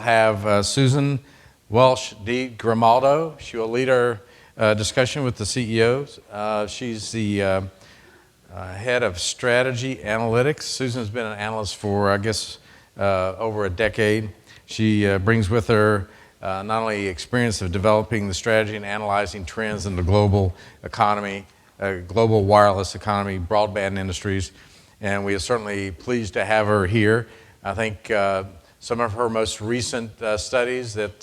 have Susan Welsh D. Grimaldo. She will lead our discussion with the CEOs. She's the head of strategy analytics. Susan's been an analyst for, I guess, over a decade. She brings with her not only experience of developing the strategy and analyzing trends in the global economy, global wireless economy, broadband industries, and we are certainly pleased to have her here. I think some of her most recent studies that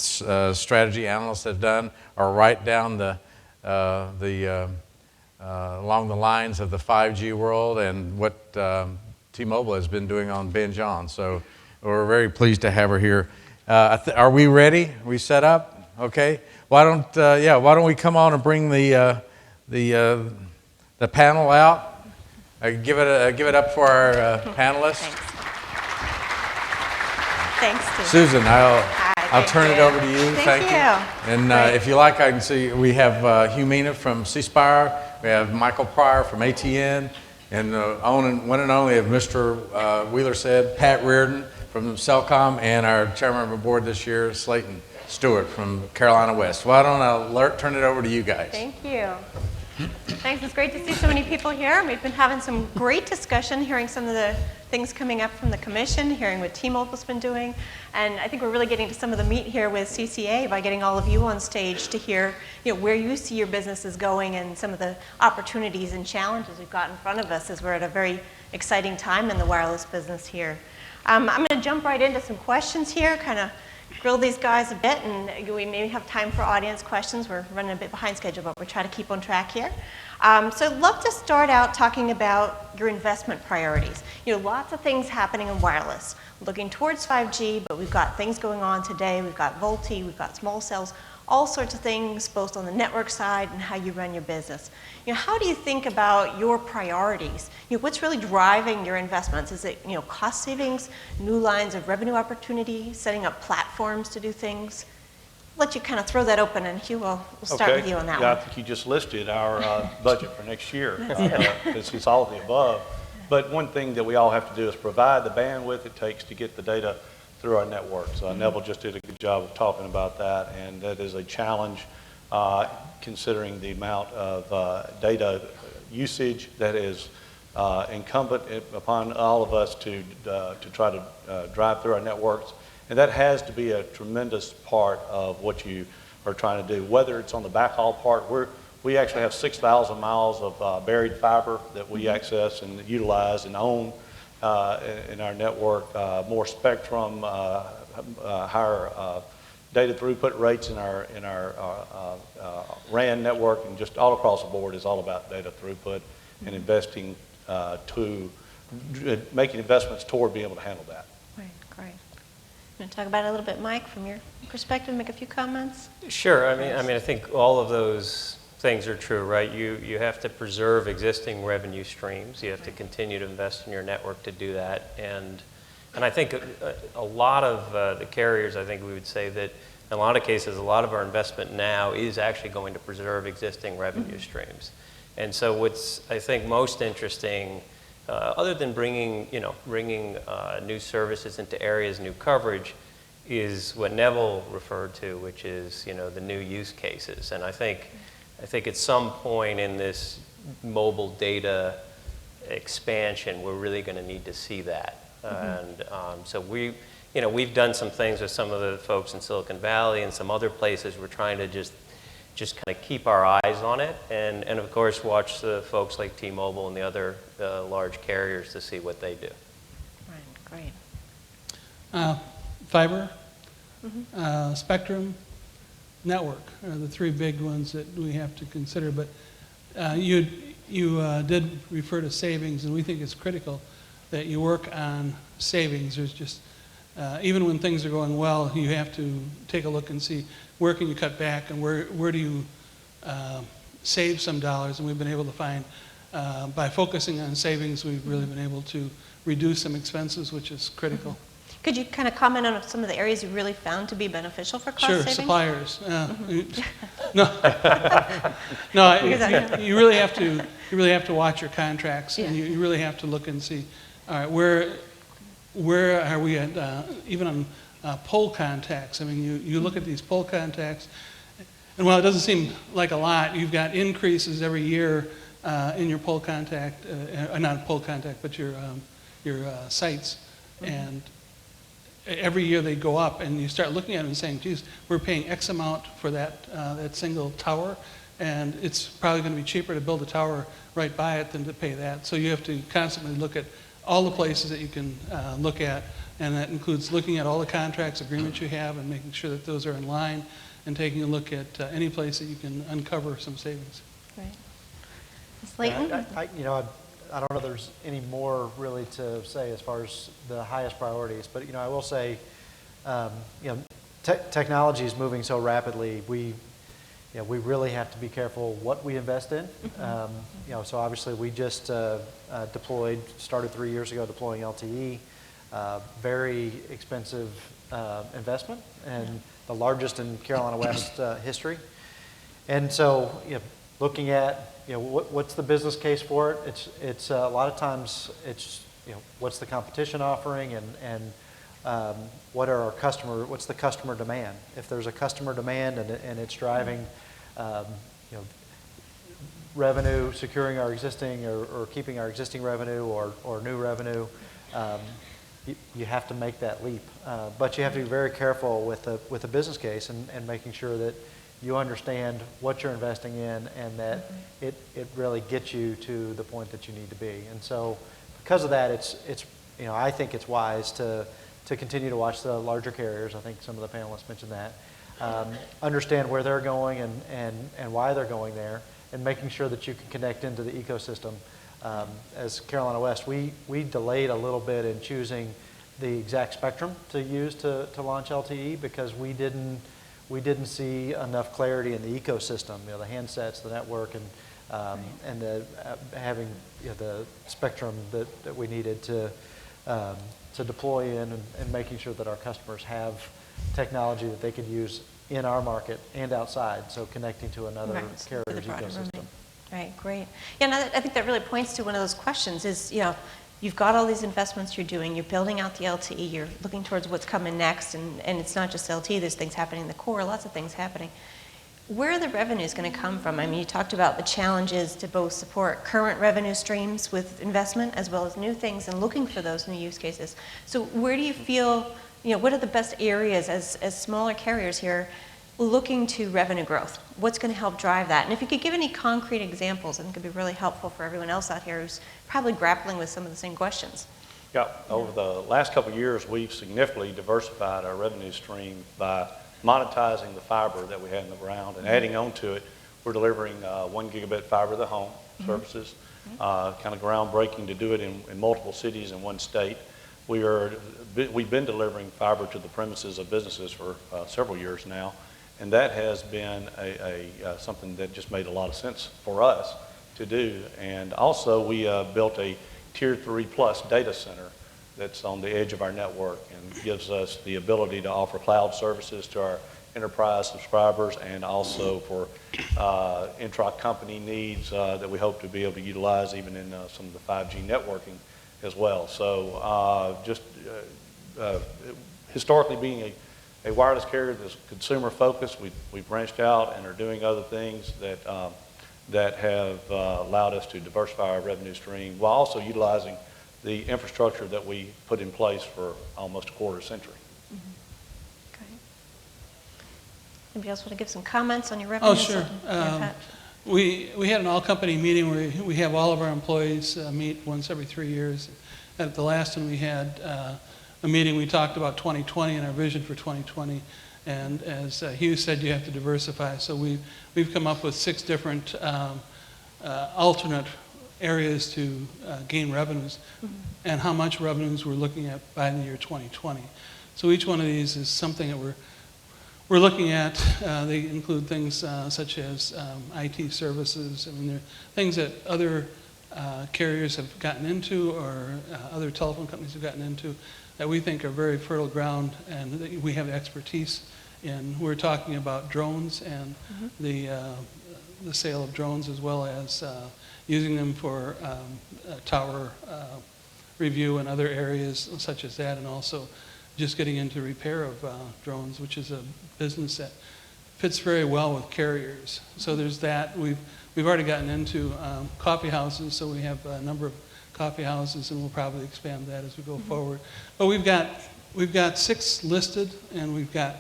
strategy analysts have done are right down along the lines of the 5G world and what T-Mobile has been doing on binge on. So we're very pleased to have her here. Are we ready? Are we set up? Okay. Why don't we come on and bring the panel out? Give it up for our panelists. Thanks, Steve. Susan, I'll turn it over to you. Thank you. And if you like, I can see we have Meena from Spire. We have Michael Pryor from ATN, and one and only, as Mr. Wheeler said, Pat Riordan from Cellcom, and our chairman of the board this year, Slayton, Stewart from Carolina West. Why don't I turn it over to you guys? Thank you. Thanks. It's great to see so many people here. We've been having some great discussion, hearing some of the things coming up from the commission, hearing what T-Mobile's been doing, and I think we're really getting to some of the meat here with CCA by getting all of you on stage to hear, where you see your businesses going and some of the opportunities and challenges we've got in front of us as we're at a very exciting time in the wireless business here. I'm going to jump right into some questions here, kind of grill these guys a bit, and we may have time for audience questions. We're running a bit behind schedule, but we're trying to keep on track here. So I'd love to start out talking about your investment priorities. Lots of things happening in wireless. Looking towards 5G, but we've got things going on today. We've got VoLTE, we've got small cells, all sorts of things, both on the network side and how you run your business. How do you think about your priorities? What's really driving your investments? Is it, cost savings, new lines of revenue opportunity, setting up platforms to do things? I'll let you kind of throw that open, and Hugh, we'll start with you on that one. I think you just listed our budget for next year. It's all of the above. But one thing that we all have to do is provide the bandwidth it takes to get the data through our networks. Neville just did a good job of talking about that, and that is a challenge considering the amount of data usage that is incumbent upon all of us to try to drive through our networks. And that has to be a tremendous part of what you are trying to do, whether it's on the backhaul part. We actually have 6,000 miles of buried fiber that we access and utilize and own in our network, more spectrum, higher data throughput rates in our RAN network, and just all across the board is all about data throughput and investing making investments toward being able to handle that. Right, great. You want to talk about it a little bit, Mike, from your perspective, make a few comments? Sure. I mean, I think all of those things are true, right? You have to preserve existing revenue streams. You have to continue to invest in your network to do that. And I think a lot of the carriers, I think we would say that in a lot of cases, a lot of our investment now is actually going to preserve existing revenue streams. And so what's, I think, most interesting, other than bringing new services into areas, new coverage, is what Neville referred to, which is, the new use cases. And I think at some point in this mobile data expansion, we're really going to need to see that. And so we've done some things with some of the folks in Silicon Valley and some other places. We're trying to just kind of keep our eyes on it, and of course watch the folks like T-Mobile and the other large carriers to see what they do. Right, great. Fiber, spectrum, network are the three big ones that we have to consider. But you did refer to savings, and we think it's critical that you work on savings. There's just, even when things are going well, you have to take a look and see where can you cut back and where do you save some dollars. And we've been able to find, by focusing on savings, we've really been able to reduce some expenses, which is critical. Could you kind of comment on some of the areas you really found to be beneficial for cost savings? Sure, suppliers. No, you really have to watch your contracts, and you really have to look and see, all right, where are we at, even pole contacts. I mean, you look at these pole contacts, and while it doesn't seem like a lot, you've got increases every year in your pole contact, not pole contact, but your sites. And every year they go up, and you start looking at them and saying, geez, we're paying X amount for that single tower, and it's probably going to be cheaper to build a tower right by it than to pay that. So you have to constantly look at all the places that you can look at, and that includes looking at all the contracts, agreements you have, and making sure that those are in line, and taking a look at any place that you can uncover some savings. Right. Slayton? I don't know if there's any more really to say as far as the highest priorities, but I will say, technology is moving so rapidly. We really have to be careful what we invest in. So obviously we just started 3 years ago deploying LTE, very expensive investment and the largest in Carolina West history. And so, looking at what's the business case for it? It's a lot of times it's what's the competition offering, and what's the customer demand? If there's a customer demand and it's driving revenue, securing our existing or keeping our existing revenue or new revenue, you have to make that leap. But you have to be very careful with the business case and making sure that you understand what you're investing in and that it really gets you to the point that you need to be. And so because of that, it's I think it's wise to continue to watch the larger carriers. I think some of the panelists mentioned that. Understand where they're going and why they're going there, and making sure that you can connect into the ecosystem. As Carolina West, we delayed a little bit in choosing the exact spectrum to use to launch LTE because we didn't see enough clarity in the ecosystem, the handsets, the network, and having the spectrum that we needed to deploy in, and making sure that our customers have technology that they could use in our market and outside, so connecting to another carrier's ecosystem. Right, great. Yeah, and I think that really points to one of those questions is, you've got all these investments you're doing, you're building out the LTE, you're looking towards what's coming next, and it's not just LTE, there's things happening in the core, lots of things happening. Where are the revenues going to come from? I mean, you talked about the challenges to both support current revenue streams with investment as well as new things and looking for those new use cases. So where do you feel, what are the best areas as smaller carriers here looking to revenue growth? What's going to help drive that? And if you could give any concrete examples, I think it would be really helpful for everyone else out here who's probably grappling with some of the same questions. Yeah, over the last couple of years, we've significantly diversified our revenue stream by monetizing the fiber that we had in the ground and adding on to it. We're delivering 1 gigabit fiber to the home services, kind of groundbreaking to do it in multiple cities in one state. We've been delivering fiber to the premises of businesses for several years now, and that has been something that just made a lot of sense for us to do. And also we built a Tier 3 plus data center that's on the edge of our network and gives us the ability to offer cloud services to our enterprise subscribers, and also for intra-company needs that we hope to be able to utilize even in some of the 5G networking as well. So historically being a wireless carrier that's consumer focused, we've branched out and are doing other things that have allowed us to diversify our revenue stream while also utilizing the infrastructure that we put in place for almost a quarter century. Okay. Anybody else want to give some comments on your revenue? Oh, sure. We had an all-company meeting where we have all of our employees meet once every 3 years. At the last one, we had a meeting. We talked about 2020 and our vision for 2020. And as Hugh said, you have to diversify. So we've come up with 6 different alternate areas to gain revenues, and how much revenues we're looking at by the year 2020. So each one of these is something that we're looking at. They include things such as IT services. I mean, they're things that other carriers have gotten into, or other telephone companies have gotten into, that we think are very fertile ground and that we have expertise in. We're talking about drones and the sale of drones, as well as using them for tower review and other areas such as that, and also just getting into repair of drones, which is a business that fits very well with carriers. So there's that. We've already gotten into coffee houses, so we have a number of coffee houses, and we'll probably expand that as we go forward. But we've got 6 listed, and we've got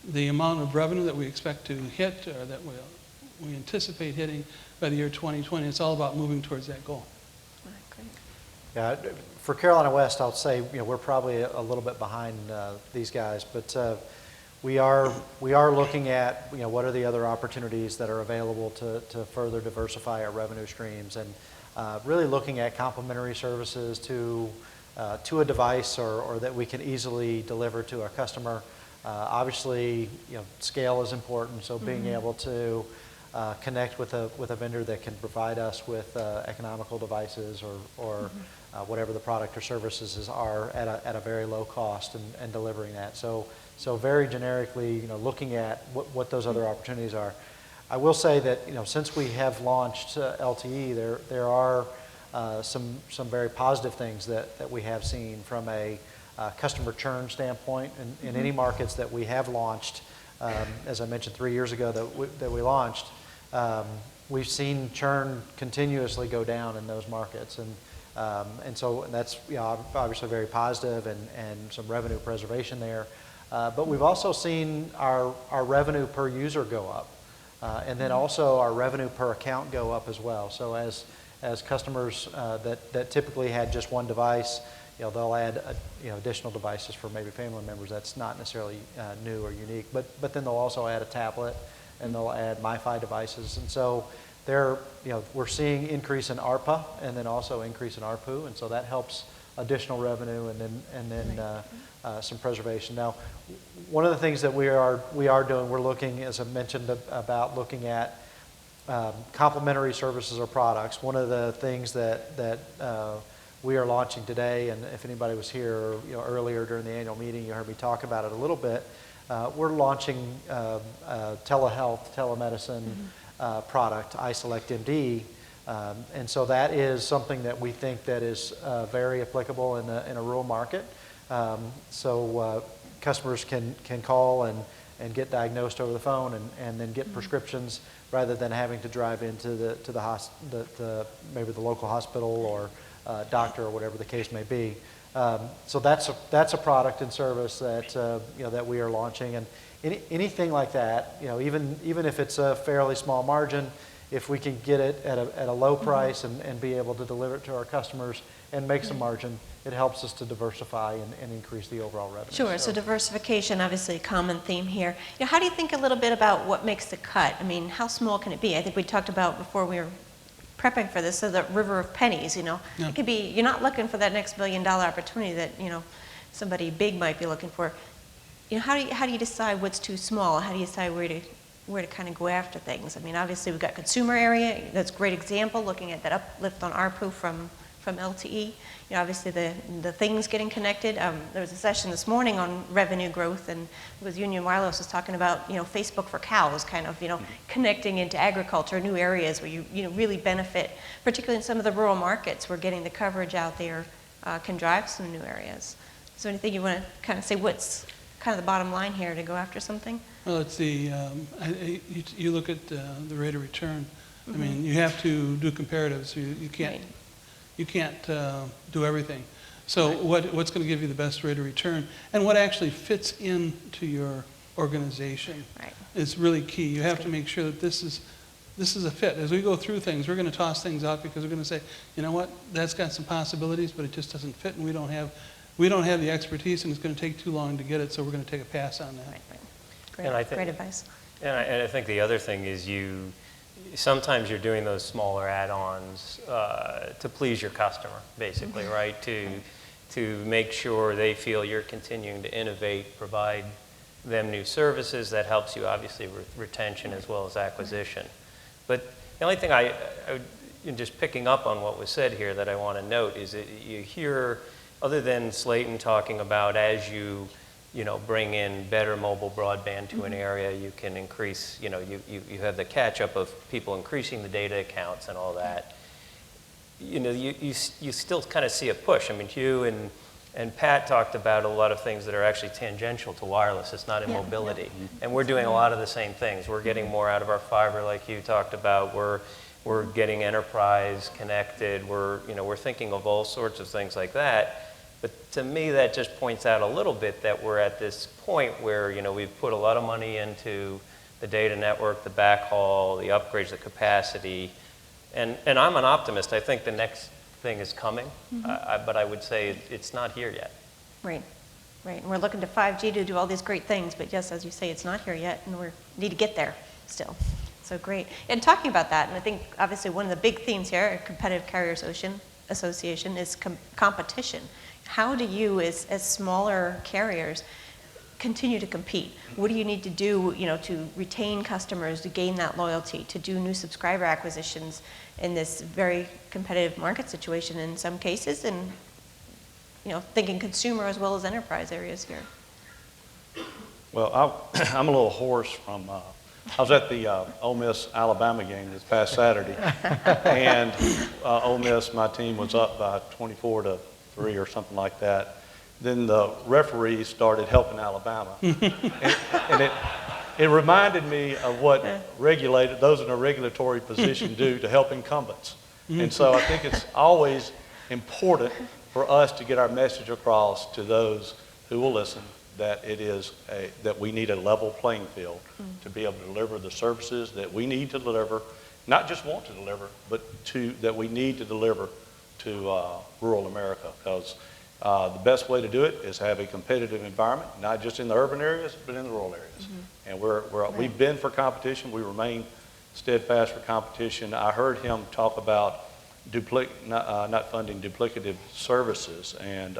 the amount of revenue that we expect to hit, or that we anticipate hitting by the year 2020. It's all about moving towards that goal. Great. Yeah, for Carolina West, I'll say, we're probably a little bit behind these guys, but we are looking at, what are the other opportunities that are available to further diversify our revenue streams, and really looking at complementary services to a device or that we can easily deliver to a customer. Obviously, scale is important, so being able to connect with a vendor that can provide us with economical devices or whatever the product or services are at a very low cost, and delivering that. So very generically, looking at what those other opportunities are. I will say that, since we have launched LTE, there are some very positive things that we have seen from a customer churn standpoint in any markets that we have launched. As I mentioned 3 years ago that we launched, we've seen churn continuously go down in those markets, and so that's obviously very positive, and some revenue preservation there. But we've also seen our revenue per user go up, and then also our revenue per account go up as well. So as customers that typically had just one device, they'll add additional devices for maybe family members. That's not necessarily new or unique, but then they'll also add a tablet, and they'll add MiFi devices, and so we're seeing increase in ARPA, and then also increase in ARPU, and so that helps additional revenue, and then some preservation. Now, one of the things that we are doing, we're looking, as I mentioned, about looking at complementary services or products. One of the things that we are launching today, and if anybody was here, earlier during the annual meeting, you heard me talk about it a little bit. We're launching telehealth, telemedicine product, iSelectMD, and so that is something that we think that is very applicable in a rural market. So customers can call and get diagnosed over the phone, and then get prescriptions, rather than having to drive into maybe the local hospital or doctor, or whatever the case may be. So that's a product and service that we are launching, and anything like that, even if it's a fairly small margin, if we can get it at a low price and be able to deliver it to our customers and make some margin, it helps us to diversify and increase the overall revenue. Sure, so diversification, obviously a common theme here. How do you think a little bit about what makes the cut? I mean, how small can it be? I think we talked about before we were prepping for this, so the river of pennies, Yeah. It could be, you're not looking for that next $1 billion opportunity that, somebody big might be looking for. How do you decide what's too small? How do you decide where to kind of go after things? I mean, obviously we've got consumer area, that's a great example, looking at that uplift on ARPU from LTE. Obviously the things getting connected. There was a session this morning on revenue growth, and it was Union Wireless was talking about, Facebook for cows, kind of, connecting into agriculture, new areas where you really benefit, particularly in some of the rural markets where getting the coverage out there can drive some new areas. Is there anything you want to kind of say what's kind of the bottom line here to go after something? Well, it's you look at the rate of return. I mean, you have to do comparatives. You can't. Right. You can't do everything. So what's going to give you the best rate of return, and what actually fits into your organization is really key. You have to make sure that this is a fit. As we go through things, we're going to toss things out because we're going to say, you know what, that's got some possibilities, but it just doesn't fit, and we don't have the expertise, and it's going to take too long to get it, so we're going to take a pass on that. Right. Great advice. And I think the other thing is sometimes you're doing those smaller add-ons to please your customer, basically, right? To make sure they feel you're continuing to innovate, provide them new services. That helps you, obviously, with retention as well as acquisition. But the only thing just picking up on what was said here that I want to note is that you hear, other than Slayton talking about as you bring in better mobile broadband to an area, you can increase, you have the catch-up of people increasing the data accounts and all that. You still kind of see a push. I mean, you And Pat talked about a lot of things that are actually tangential to wireless. It's not in mobility. And we're doing a lot of the same things. We're getting more out of our fiber like you talked about. We're getting enterprise connected. We're thinking of all sorts of things like that. But to me, that just points out a little bit that we're at this point where, we've put a lot of money into the data network, the backhaul, the upgrades, the capacity. And I'm an optimist. I think the next thing is coming, but I would say it's not here yet. Right, right. And we're looking to 5G to do all these great things, but yes, as you say, it's not here yet, and we need to get there still. So great. And talking about that, and I think obviously one of the big themes here at Competitive Carriers Association is competition. How do you, as smaller carriers, continue to compete? What do you need to do, to retain customers, to gain that loyalty, to do new subscriber acquisitions in this very competitive market situation in some cases, and thinking consumer as well as enterprise areas here? Well, I'm a little hoarse from, I was at the Ole Miss Alabama game this past Saturday, and Ole Miss, my team was up by 24-3 or something like that. Then the referees started helping Alabama. and it reminded me of what those in a regulatory position do to help incumbents. And so I think it's always important for us to get our message across to those who will listen that that we need a level playing field to be able to deliver the services that we need to deliver, not just want to deliver, but that we need to deliver to rural America. Because the best way to do it is have a competitive environment, not just in the urban areas, but in the rural areas. And we've been for competition. We remain steadfast for competition. I heard him talk about not funding duplicative services. And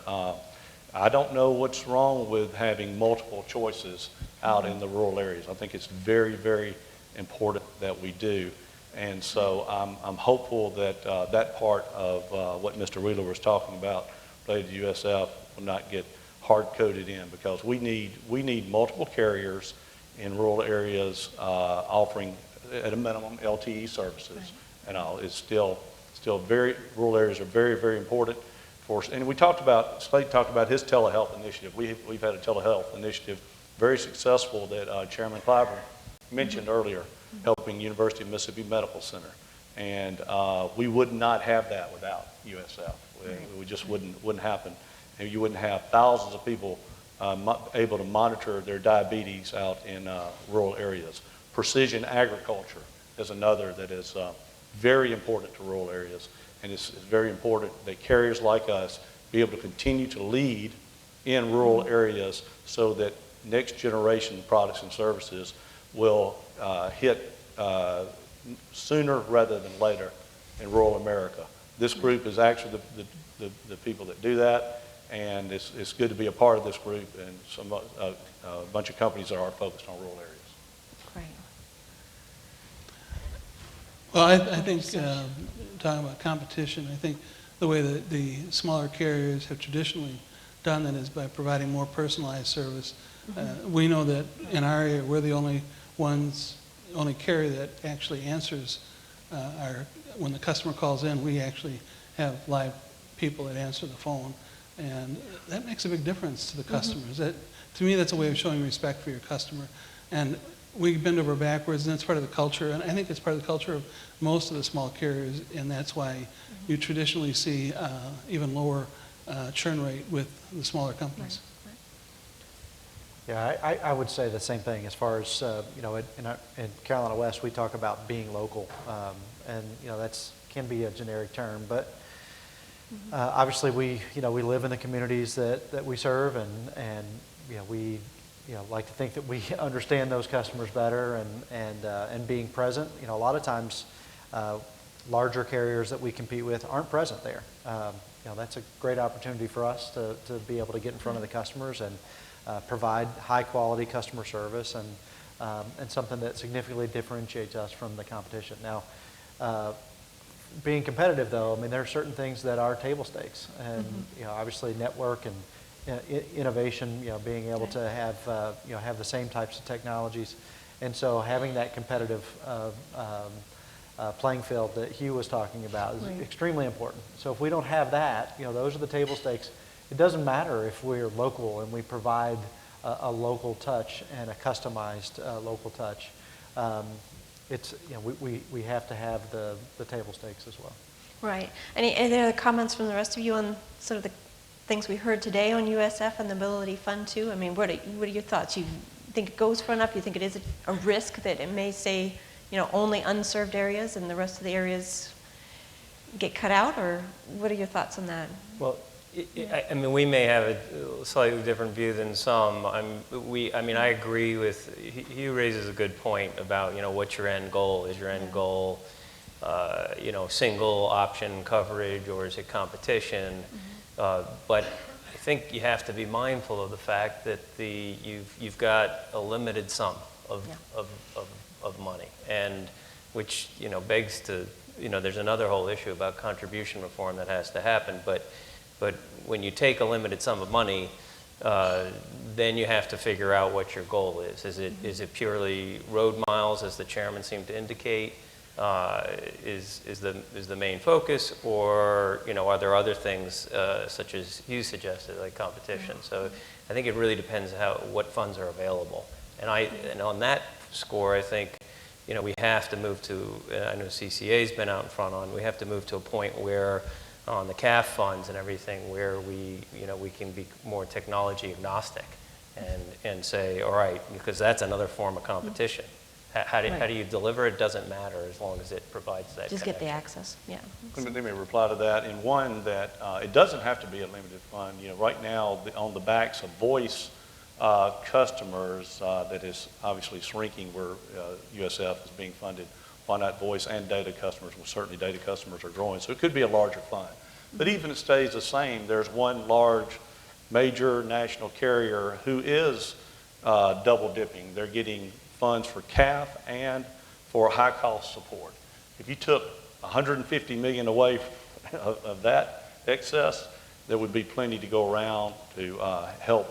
I don't know what's wrong with having multiple choices out in the rural areas. I think it's very, very important that we do. And so I'm hopeful that that part of what Mr. Wheeler was talking about related to USF will not get hard-coded in, because we need multiple carriers in rural areas offering, at a minimum, LTE services. And all. It's still rural areas are very, very important for us. And Slayton talked about his telehealth initiative. We've had a telehealth initiative, very successful, that Chairman Clyburn mentioned earlier, helping University of Mississippi Medical Center. And we would not have that without USF. We just wouldn't happen. And you wouldn't have thousands of people able to monitor their diabetes out in rural areas. Precision agriculture is another that is very important to rural areas. And it's very important that carriers like us be able to continue to lead in rural areas so that next generation products and services will hit sooner rather than later in rural America. This group is actually the people that do that, and it's good to be a part of this group, and a bunch of companies that are focused on rural areas. Great. Well, I think, talking about competition, I think the way that the smaller carriers have traditionally done that is by providing more personalized service. We know that in our area, we're the only carrier that actually answers when the customer calls in, we actually have live people that answer the phone. And that makes a big difference to the customers. To me, that's a way of showing respect for your customer. And we bend over backwards, and that's part of the culture. And I think it's part of the culture of most of the small carriers, and that's why you traditionally see even lower churn rate with the smaller companies. Yeah, I would say the same thing as far as, in Carolina West, we talk about being local. And, that's can be a generic term, but obviously we live in the communities that we serve, and we like to think that we understand those customers better, and being present. A lot of times larger carriers that we compete with aren't present there. That's a great opportunity for us to be able to get in front of the customers and provide high quality customer service, and something that significantly differentiates us from the competition. Now, being competitive, though, there are certain things that are table stakes, and obviously network and innovation, being able to have the same types of technologies, and so having that competitive playing field that Hugh was talking about is extremely important. So if we don't have that, those are the table stakes. it doesn't matter if we're local and we provide a local touch and a customized local touch. It's, we have to have the table stakes as well. Right. Any other comments from the rest of you on sort of the things we heard today on USF and the Mobility Fund too? I mean, what are your thoughts? You think it goes far enough? You think it is a risk that it may say, only unserved areas and the rest of the areas get cut out? Or what are your thoughts on that? Well, I mean, we may have a slightly different view than some. I agree with, he raises a good point about, what your end goal is. Your end goal, single option coverage, or is it competition? But I think you have to be mindful of the fact that you've got a limited sum of money, and which, begs to, there's another whole issue about contribution reform that has to happen, but when you take a limited sum of money, then you have to figure out what your goal is. Is it purely road miles, as the chairman seemed to indicate, is the main focus, or are there other things such as you suggested, like competition? So I think it really depends what funds are available. And on that score, I think we have to move to. I know CCA's been out in front on. We have to move to a point where on the CAF funds and everything, where we can be more technology agnostic, and say, all right, because that's another form of competition. How do you deliver it? Doesn't matter as long as it provides that Just connection. get the access, yeah. Let me reply to that. And one, that it doesn't have to be a limited fund. Right now, on the backs of voice customers, that is obviously shrinking where USF is being funded. Why not voice and data customers? Well, certainly data customers are growing, so it could be a larger fund. But even if it stays the same, there's one large major national carrier who is double dipping. They're getting funds for CAF and for high cost support. If you took $150 million away of that excess, there would be plenty to go around to help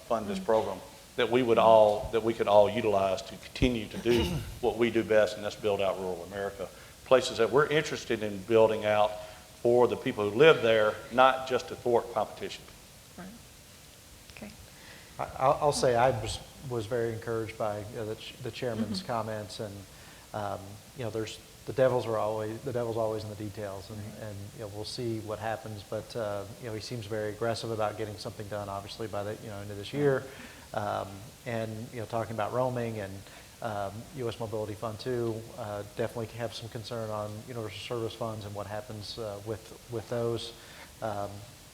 fund this program that we could all utilize to continue to do what we do best, and that's build out rural America. Places that we're interested in building out for the people who live there, not just to thwart competition. Right. Okay. I'll say I was very encouraged by the chairman's comments, and there's the devil's always in the details, and we'll see what happens. But he seems very aggressive about getting something done, obviously by the end of this year, and talking about roaming and U.S. Mobility Fund 2. Definitely have some concern on universal service funds and what happens with those.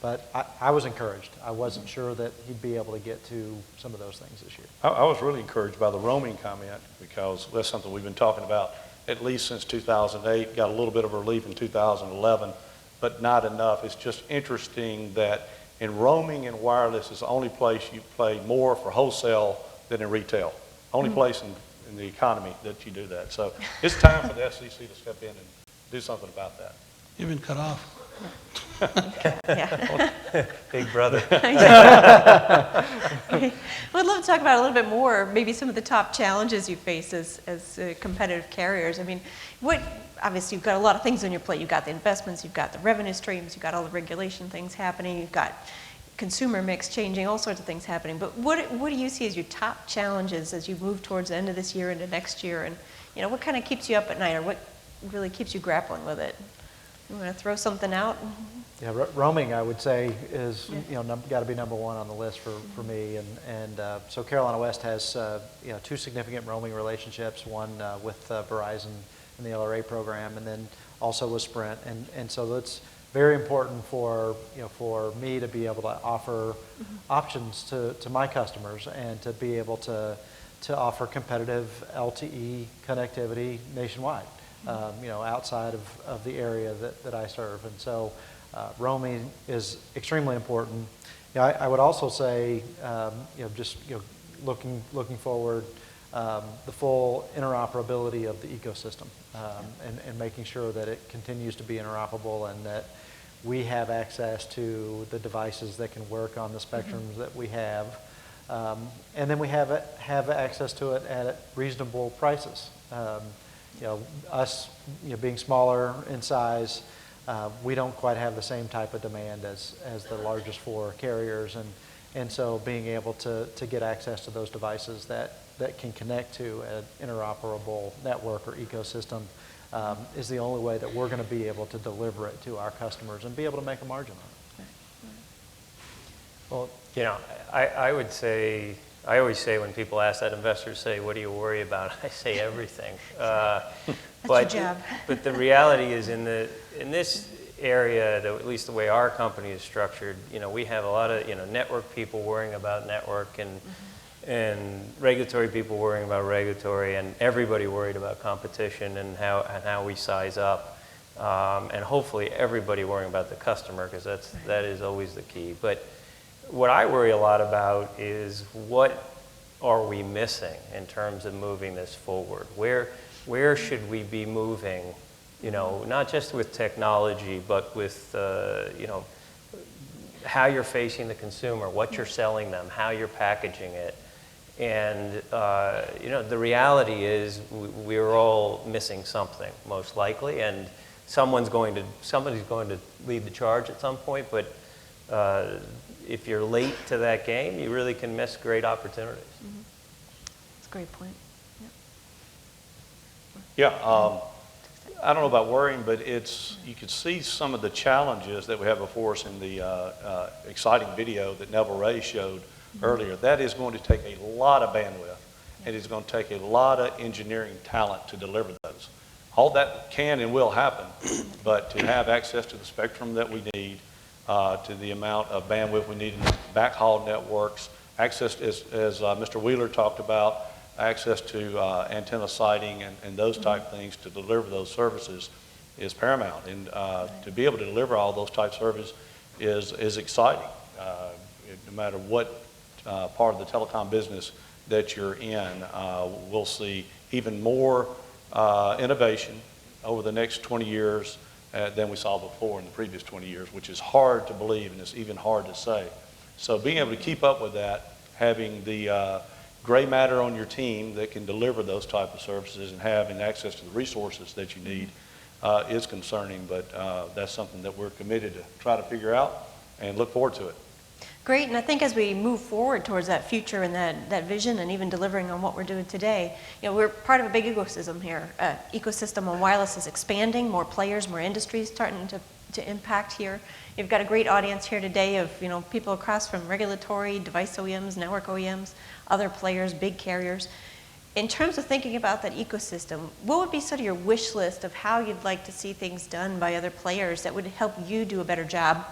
But I was encouraged. I wasn't sure that he'd be able to get to some of those things this year. I was really encouraged by the roaming comment, because that's something we've been talking about at least since 2008. Got a little bit of relief in 2011, but not enough. It's just interesting that in roaming and wireless is the only place you pay more for wholesale than in retail. Only place in the economy that you do that. So it's time for the FCC to step in and do something about that. You've been cut off. Yeah. Big brother. Okay. Well, I'd love to talk about a little bit more, maybe some of the top challenges you face as competitive carriers. I mean, obviously you've got a lot of things on your plate. You've got the investments, you've got the revenue streams, you've got all the regulation things happening, you've got consumer mix changing, all sorts of things happening. But what do you see as your top challenges as you move towards the end of this year into next year? And what kind of keeps you up at night, or what really keeps you grappling with it? You want to throw something out? Yeah, roaming, I would say, is got to be number one on the list for me. And so Carolina West has two significant roaming relationships. One with Verizon in the LRA program, and then also with Sprint. And so that's very important for me to be able to offer options to my customers, and to be able to offer competitive LTE connectivity nationwide. Outside of the area that I serve. And so roaming is extremely important. I would also say, looking forward, the full interoperability of the ecosystem, and making sure that it continues to be interoperable, and that we have access to the devices that can work on the spectrums that we have. And then we have access to it at reasonable prices. Us being smaller in size, we don't quite have the same type of demand as the largest 4 carriers, and so being able to get access to those devices that can connect to an interoperable network or ecosystem is the only way that we're going to be able to deliver it to our customers and be able to make a margin on it. Well, you know, I would say, I always say when people ask that, investors say, what do you worry about? I say everything. That's your job. But the reality is in this area, at least the way our company is structured, you know, we have a lot of, you know, network people worrying about network and regulatory people worrying about regulatory, and everybody worried about competition and how we size up. And hopefully everybody worrying about the customer, because that is always the key. But what I worry a lot about is what are we missing in terms of moving this forward? Where should we be moving, you know, not just with technology, but with, you know, how you're facing the consumer, what you're selling them, how you're packaging it. And, you know, the reality is we're all missing something, most likely, and somebody's going to lead the charge at some point, but if you're late to that game, you really can miss great opportunities. Mm-hmm. That's a great point. Yeah, I don't know about worrying, but you could see some of the challenges that we have before us in the exciting video that Neville Ray showed earlier. That is going to take a lot of bandwidth, and it's going to take a lot of engineering talent to deliver those. All that can and will happen, but to have access to the spectrum that we need, to the amount of bandwidth we need in backhaul networks, access, as Mr. Wheeler talked about, access to antenna siting and those type things to deliver those services is paramount. And to be able to deliver all those type services is exciting. No matter what part of the telecom business that you're in, we'll see even more innovation over the next 20 years than we saw before in the previous 20 years, which is hard to believe and it's even hard to say. So being able to keep up with that, having the gray matter on your team that can deliver those type of services and having access to the resources that you need is concerning, but that's something that we're committed to try to figure out and look forward to it. Great, and I think as we move forward towards that future and that vision and even delivering on what we're doing today, you know, we're part of a big ecosystem here. Ecosystem on wireless is expanding, more players, more industries starting to impact here. You've got a great audience here today of, you know, people across from regulatory, device OEMs, network OEMs, other players, big carriers. In terms of thinking about that ecosystem, what would be sort of your wish list of how you'd like to see things done by other players that would help you do a better job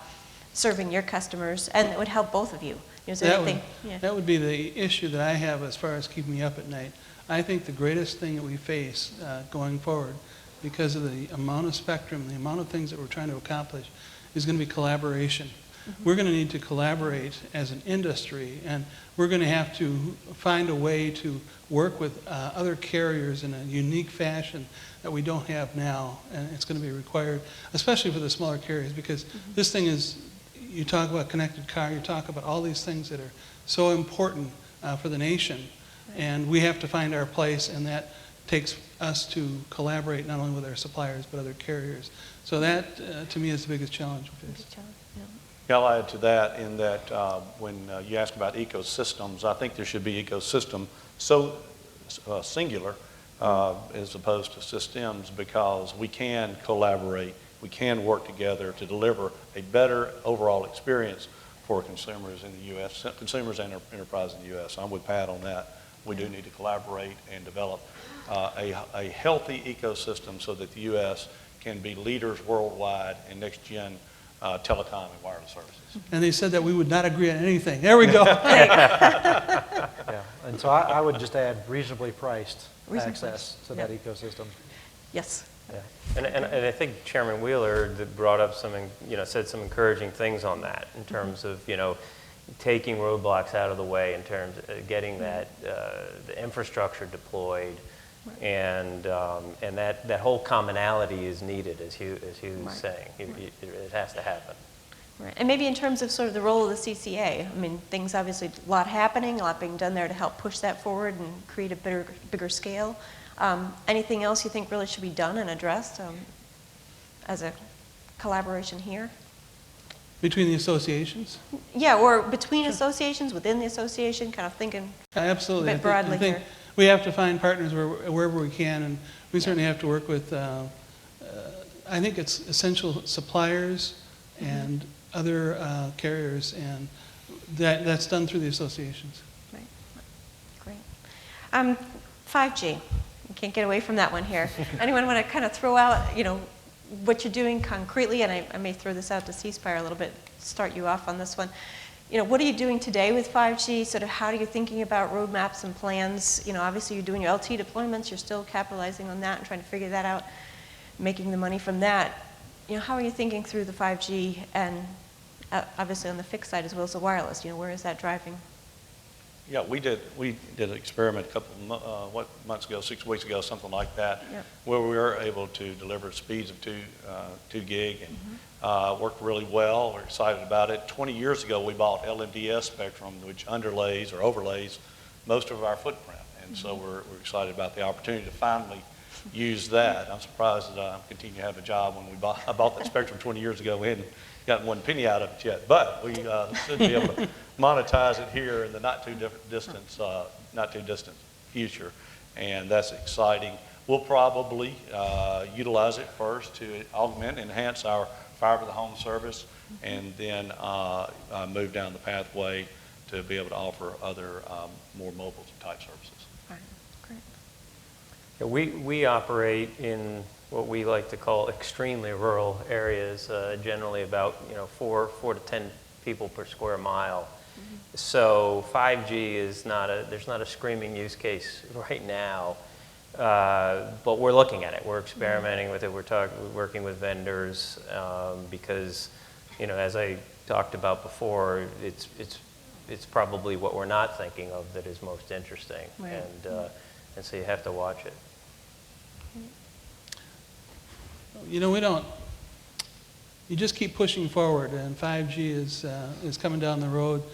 serving your customers and that would help both of you? Is there anything? That would be the issue that I have as far as keeping me up at night. I think the greatest thing that we face going forward, because of the amount of spectrum, the amount of things that we're trying to accomplish, is going to be collaboration. Mm-hmm. We're going to need to collaborate as an industry, and we're going to have to find a way to work with other carriers in a unique fashion that we don't have now, and it's going to be required, especially for the smaller carriers, because this thing is, you talk about connected car, you talk about all these things that are so important for the nation, and we have to find our place, and that takes us to collaborate not only with our suppliers but other carriers. So that, to me, is the biggest challenge we face. Yeah, I'll add to that in that when you ask about ecosystems, I think there should be ecosystem so singular as opposed to systems, because we can collaborate, we can work together to deliver a better overall experience for consumers in the U.S., consumers and enterprise in the U.S. I'm with Pat on that. We do need to collaborate and develop a healthy ecosystem so that the U.S. can be leaders worldwide in next-gen telecom and wireless services. And they said that we would not agree on anything. There we go. Yeah, and so I would just add reasonably priced access to that ecosystem. Yes. Yeah. And I think Chairman Wheeler brought up some, you know, said some encouraging things on that in terms of, you know, taking roadblocks out of the way in terms of getting that the infrastructure deployed, and that whole commonality is needed, as Hugh was saying. It has to happen. Right. And maybe in terms of sort of the role of the CCA, I mean, things obviously, a lot happening, a lot being done there to help push that forward and create a bigger scale. Anything else you think really should be done and addressed as a collaboration here? Between the associations? Yeah, or between associations, within the association, kind of thinking Absolutely. a bit broadly I think here. we have to find partners wherever we can, and we certainly have to work with, I think it's essential suppliers and other carriers, and that's done through the associations. Right. Great. 5G. You can't get away from that one here. Anyone want to kind of throw out, what you're doing concretely? And I may throw this out to Spire a little bit, start you off on this one. What are you doing today with 5G? Sort of how are you thinking about roadmaps and plans? Obviously you're doing your LTE deployments. You're still capitalizing on that and trying to figure that out, making the money from that. How are you thinking through the 5G and obviously on the fixed side as well as the wireless? Where is that driving? Yeah, we did an experiment a couple months ago, 6 weeks ago, something like that, Yep. where we were able to deliver speeds of 2 gig and worked really well. We're excited about it. 20 years ago, we bought LMDS spectrum, which underlays or overlays most of our footprint, and so we're excited about the opportunity to finally use that. I'm surprised that I continue to have a job when I bought that spectrum 20 years ago. We hadn't gotten one penny out of it yet, but we should be able to monetize it here in the not too distant future, and that's exciting. We'll probably utilize it first to augment, enhance our fiber to the home service, and then move down the pathway to be able to offer other more mobile type services. All right. Great. Yeah, we operate in what we like to call extremely rural areas, generally about 4 to 10 people per square mile. So 5G is there's not a screaming use case right now, but we're looking at it. We're experimenting with it. We're working with vendors because, as I talked about before, it's probably what we're not thinking of that is most interesting, Right. and so you have to watch it. You just keep pushing forward, and 5G is coming down the road.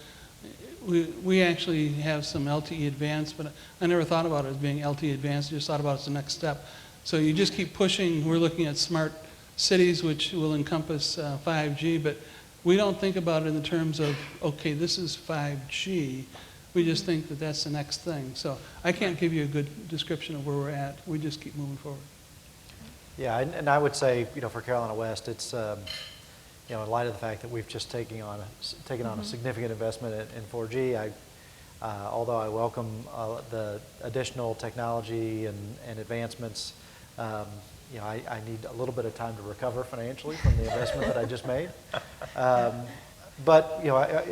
We actually have some LTE Advanced, but I never thought about it as being LTE Advanced. I just thought about it as the next step. So you just keep pushing. We're looking at smart cities, which will encompass 5G, but we don't think about it in the terms of, okay, this is 5G. We just think that that's the next thing. So I can't give you a good description of where we're at. We just keep moving forward. Yeah, and I would say, for Carolina West, it's, in light of the fact that we've just taken on a significant investment in 4G, although I welcome the additional technology and advancements, I need a little bit of time to recover financially from the investment that I just made. But,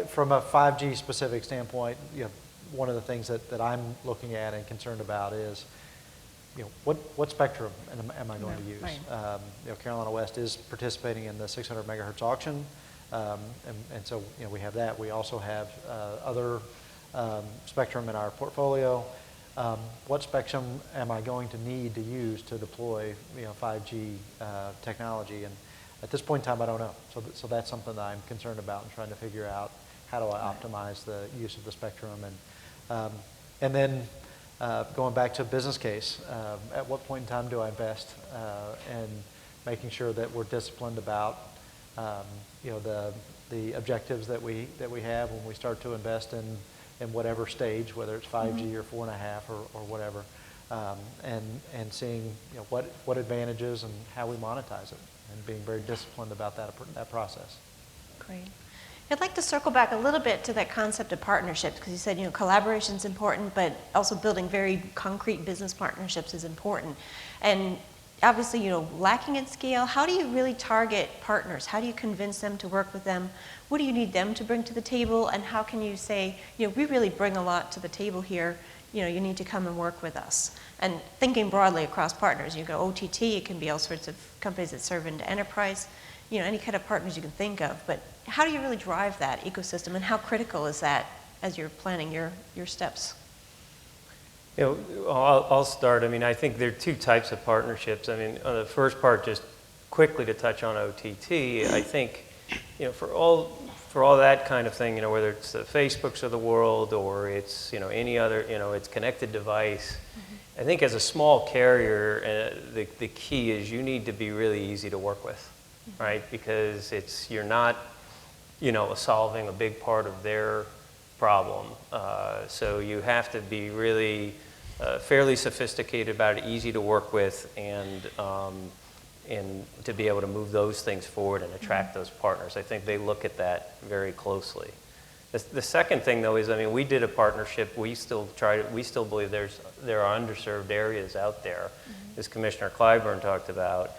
from a 5G specific standpoint, one of the things that I'm looking at and concerned about is, what spectrum am I going to use? Right. Carolina West is participating in the 600 megahertz auction, and so we have that. We also have other spectrum in our portfolio. What spectrum am I going to need to use to deploy 5G technology? And at this point in time, I don't know. So that's something that I'm concerned about and trying to figure out how do I optimize the use of the spectrum. And then going back to business case, at what point in time do I invest, and making sure that we're disciplined about the objectives that we have when we start to invest in whatever stage, whether it's 5G or 4.5 or whatever, and seeing what advantages and how we monetize it, and being very disciplined about that process. Great. I'd like to circle back a little bit to that concept of partnerships, because you said, collaboration is important, but also building very concrete business partnerships is important. And obviously, lacking in scale, how do you really target partners? How do you convince them to work with them? What do you need them to bring to the table? And how can you say, we really bring a lot to the table here, you need to come and work with us? And thinking broadly across partners, you go OTT, it can be all sorts of companies that serve into enterprise, any kind of partners you can think of, but how do you really drive that ecosystem, and how critical is that as you're planning your steps? I'll start. I think there are two types of partnerships. On the first part, just quickly to touch on OTT, I think, for all that kind of thing, whether it's the Facebooks of the world or it's, any other, it's connected device, mm-hmm. I think as a small carrier, the key is you need to be really easy to work with. right? Because you're not, solving a big part of their problem. So you have to be really fairly sophisticated about it, easy to work with, and to be able to move those things forward and attract those partners. I think they look at that very closely. The second thing, though, is, we did a partnership. We still believe there are underserved areas out there, as Commissioner Clyburn talked about.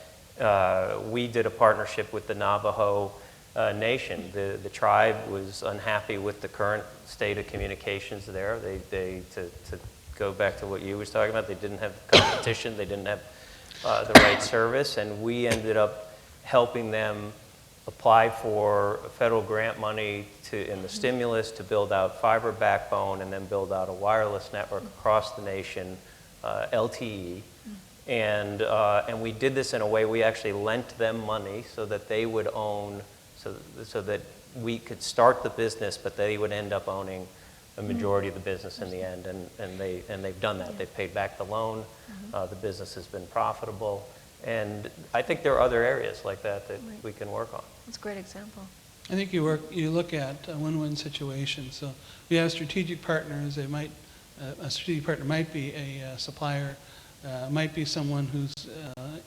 We did a partnership with the Navajo Nation. The tribe was unhappy with the current state of communications there. To go back to what you was talking about, they didn't have competition. They didn't have the right service, and we ended up helping them apply for federal grant money in the stimulus to build out fiber backbone and then build out a wireless network across the nation, LTE. And we did this in a way we actually lent them money so that they would own, so that we could start the business, but they would end up owning a majority of the business in the end. And they've done that. They've paid back the loan. The business has been profitable. And I think there are other areas like that we can work on. That's a great example. I think you look at a win-win situation. So we have strategic partners. A strategic partner might be a supplier, might be someone who's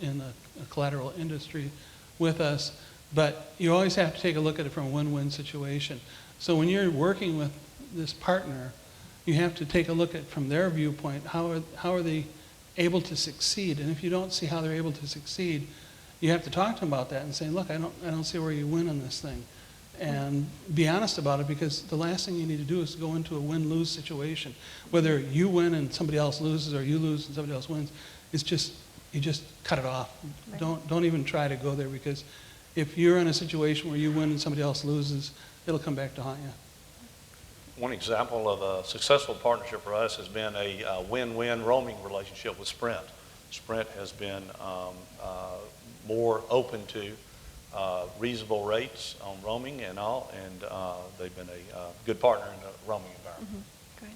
in a collateral industry with us, but you always have to take a look at it from a win-win situation. So when you're working with this partner, you have to take a look at from their viewpoint, how are they able to succeed? And if you don't see how they're able to succeed, you have to talk to them about that and say, look, I don't see where you win on this thing. And be honest about it, because the last thing you need to do is go into a win-lose situation. Whether you win and somebody else loses, or you lose and somebody else wins, you just cut it off. Right. Don't even try to go there, because if you're in a situation where you win and somebody else loses, it'll come back to haunt you. One example of a successful partnership for us has been a win-win roaming relationship with Sprint. Sprint has been more open to reasonable rates on roaming and all, and they've been a good partner in the roaming environment. Great.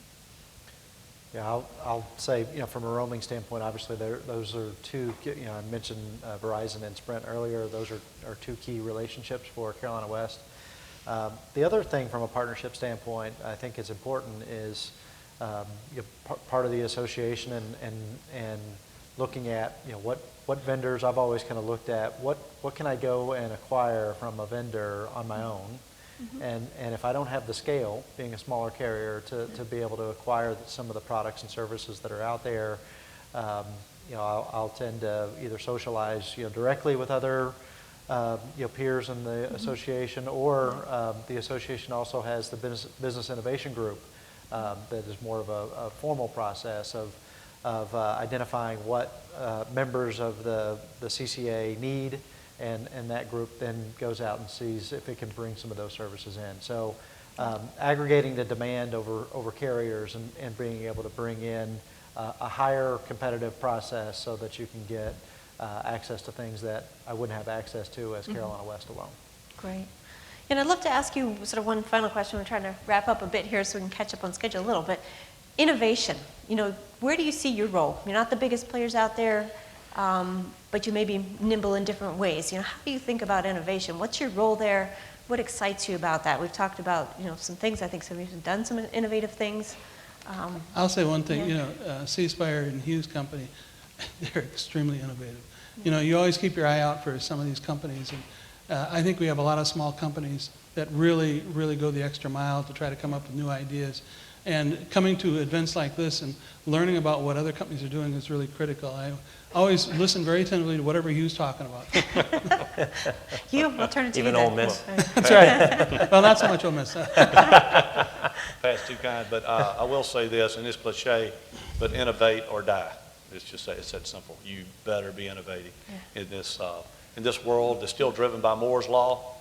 Yeah, I'll say, from a roaming standpoint, obviously those are two, I mentioned Verizon and Sprint earlier. Those are two key relationships for Carolina West. The other thing from a partnership standpoint I think is important is part of the association and looking at what vendors. I've always kind of looked at what can I go and acquire from a vendor on my own, and if I don't have the scale, being a smaller carrier, to be able to acquire some of the products and services that are out there, I'll tend to either socialize directly with other peers in the association, or the association also has the business innovation group that is more of a formal process of identifying what members of the CCA need, and that group then goes out and sees if it can bring some of those services in. So aggregating the demand over carriers and being able to bring in a higher competitive process so that you can get access to things that I wouldn't have access to as Carolina West alone. Great. And I'd love to ask you sort of one final question. We're trying to wrap up a bit here so we can catch up on schedule a little bit. Innovation, where do you see your role? You're not the biggest players out there, but you may be nimble in different ways. How do you think about innovation? What's your role there? What excites you about that? We've talked about, some things. I think some of you have done some innovative things. I'll say one thing, Spire and Hughes Company, they're extremely innovative. You always keep your eye out for some of these companies, and I think we have a lot of small companies that really, really go the extra mile to try to come up with new ideas. And coming to events like this and learning about what other companies are doing is really critical. I always listen very attentively to whatever Hugh's talking about. I'll turn it to Even you. Ole Miss. That's right. Well, not so much Ole Miss. Pat's too kind, but I will say this, and it's cliche, but innovate or die. It's that simple. You better be innovating in this world that's still driven by Moore's Law.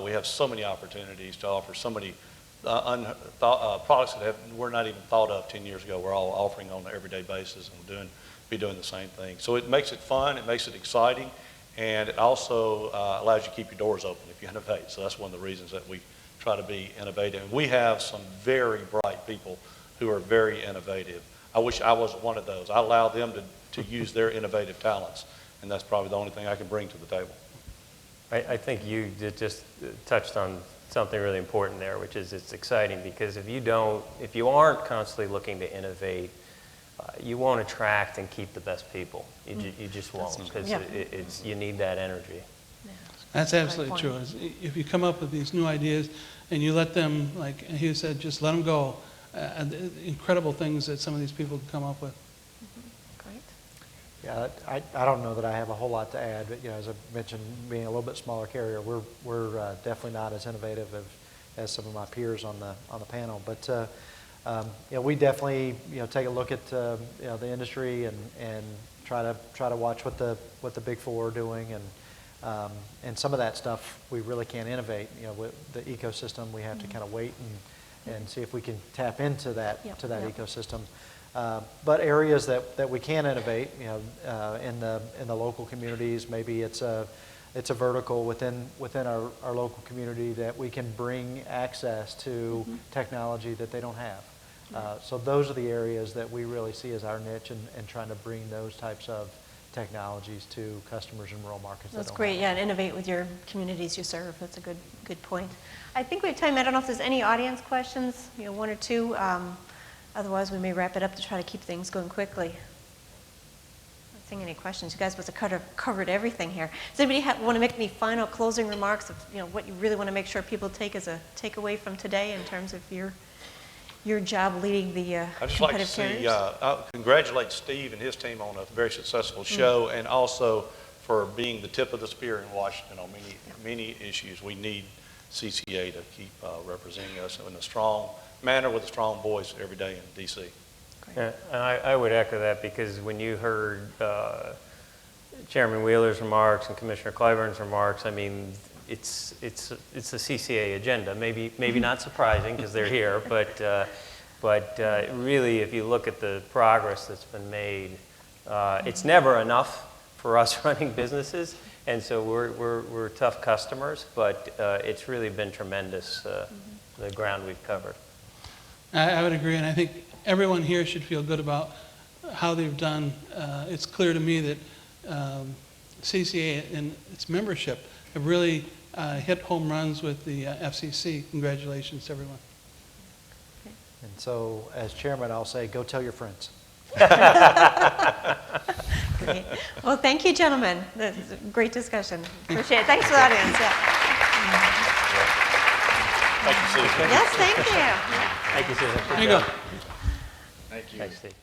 We have so many opportunities to offer so many products that were not even thought of 10 years ago. We're all offering on an everyday basis, and we'll be doing the same thing. So it makes it fun, it makes it exciting, and it also allows you to keep your doors open if you innovate. So that's one of the reasons that we try to be innovative. And we have some very bright people who are very innovative. I wish I was one of those. I allow them to use their innovative talents, and that's probably the only thing I can bring to the table. I think you just touched on something really important there, which is it's exciting because if you aren't constantly looking to innovate, you won't attract and keep the best people. You just won't, because you need that energy. That's absolutely true. If you come up with these new ideas and you let them, like he said, just let them go, incredible things that some of these people can come up with. Great. Yeah, I don't know that I have a whole lot to add, but as I mentioned, being a little bit smaller carrier, we're definitely not as innovative as some of my peers on the panel. But we definitely take a look at the industry and try to watch what the big four are doing, and some of that stuff we really can't innovate. With the ecosystem, we have to kind of wait and see if we can tap into that ecosystem. But areas that we can innovate, in the local communities, maybe it's a vertical within our local community that we can bring access to technology that they don't have. So those are the areas that we really see as our niche, and trying to bring those types of technologies to customers in rural markets. That's great, and innovate with your communities you serve. That's a good point. I think we have time. I don't know if there's any audience questions, one or two. Otherwise, we may wrap it up to try to keep things going quickly. Not seeing any questions. You guys must have covered everything here. Does anybody want to make any final closing remarks of what you really want to make sure people take as a takeaway from today in terms of your job leading the I'd just like to competitive see, carriers? congratulate Steve and his team on a very successful show, and also for being the tip of the spear in Washington on many issues. We need CCA to keep representing us in a strong manner with a strong voice every day in D.C. And I would echo that, because when you heard Chairman Wheeler's remarks and Commissioner Clyburn's remarks, I mean, it's the CCA agenda. Maybe not surprising because they're here, but really, if you look at the progress that's been made, it's never enough for us running businesses, and so we're tough customers. But it's really been tremendous, the ground we've covered. I would agree, and I think everyone here should feel good about how they've done. It's clear to me that CCA and its membership have really hit home runs with the FCC. Congratulations to everyone. And so, as chairman, I'll say, go tell your friends. Great. Well, thank you, gentlemen. This is a great discussion. Appreciate it. Thanks to the audience. Thank you, Susan. Yes, thank you. Thank you, Susan. There you go. Thank you. Thanks, Steve.